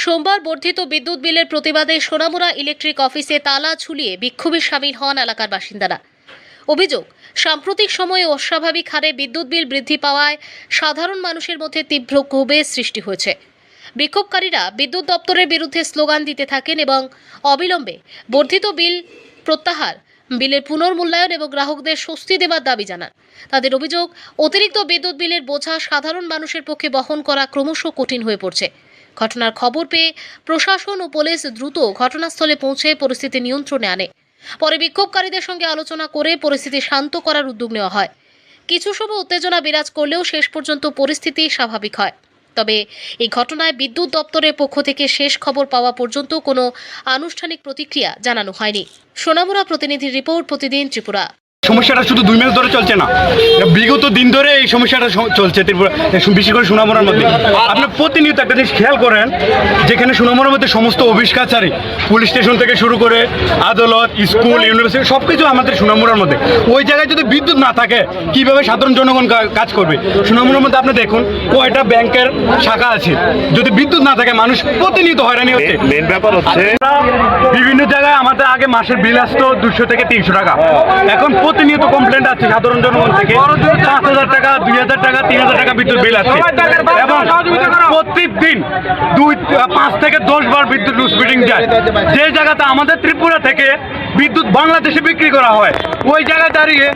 সোমবার বর্ধিত বিদ্যুৎ বিলের প্রতিবাদে সোনামুড়া ইলেকট্রিক অফিসে তালা ঝুলিয়ে বিক্ষোভে সামিল হন এলাকার বাসিন্দারা। অভিযোগ, সাম্প্রতিক সময়ে অস্বাভাবিক হারে বিদ্যুৎ বিল বৃদ্ধি পাওয়ায় সাধারণ মানুষের মধ্যে তীব্র ক্ষোভের সৃষ্টি হয়েছে। বিক্ষোভকারীরা বিদ্যুৎ দপ্তরের বিরুদ্ধে স্লোগান দিতে থাকেন এবং অবিলম্বে বর্ধিত বিল প্রত্যাহার, বিলের পুনর্মূল্যায়ন এবং গ্রাহকদের স্বস্তি দেওয়ার দাবি জানান। তাদের অভিযোগ, অতিরিক্ত বিদ্যুৎ বিলের বোঝা সাধারণ মানুষের পক্ষে বহন করা ক্রমশ কঠিন হয়ে পড়ছে। ঘটনার খবর পেয়ে প্রশাসন ও পুলিশ দ্রুত ঘটনাস্থলে পৌঁছে পরিস্থিতি নিয়ন্ত্রণে আনে। পরে বিক্ষোভকারীদের সঙ্গে আলোচনা করে পরিস্থিতি শান্ত করার উদ্যোগ নেওয়া হয়। কিছু সময় উত্তেজনা বিরাজ করলেও শেষ পর্যন্ত পরিস্থিতি স্বাভাবিক হয়। তবে এই ঘটনায় বিদ্যুৎ দপ্তরের পক্ষ থেকে শেষ খবর পাওয়া পর্যন্ত কোনো আনুষ্ঠানিক প্রতিক্রিয়া জানানো হয়নি। সোনামুড়া প্রতিনিধির রিপোর্ট, প্রতিদিন ত্রিপুরা। সমস্যাটা শুধু 2 মাস ধরে চলছে না, বিগত দিন ধরে এই সমস্যাটা চলছে ত্রিপুরা, বিশেষ করে সোনামুড়ার মধ্যে। আপনি প্রতিনিয়ত একটা জিনিস খেয়াল করেন, যেখানে সোনামুড়ার মধ্যে সমস্ত অফিস কাছারি, পুলিশ স্টেশন থেকে শুরু করে আদালত, স্কুল, ইউনিভার্সিটি সব কিছু আমাদের সোনামুড়ার মধ্যে। ওই জায়গায় যদি বিদ্যুৎ না থাকে কিভাবে সাধারণ জনগণ কাজ করবে? সোনামুড়ার মধ্যে আপনি দেখুন কয়টা ব্যাংকের শাখা আছে, যদি বিদ্যুৎ না থাকে মানুষ প্রতিনিয়ত হয়রানি হচ্ছে। মেন ব্যাপার হচ্ছে বিভিন্ন জায়গায় আমাদের আগে মাসের বিল আসতো 200 থেকে 300 টাকা, এখন প্রতিনিয়ত কমপ্লেন্ট আছে সাধারণ জনগণ থেকে 5,000 টাকা, 2,000 টাকা, 3,000 টাকা বিদ্যুৎ বিল আসছে এবং প্রত্যেকদিন 5 থেকে 10 বার বিদ্যুৎ লুডশেডিং যায়। যে জায়গাতে আমাদের ত্রিপুরা থেকে বিদ্যুৎ বাংলাদেশে বিক্রি করা হয়, ওই জায়গায় দাঁড়িয়ে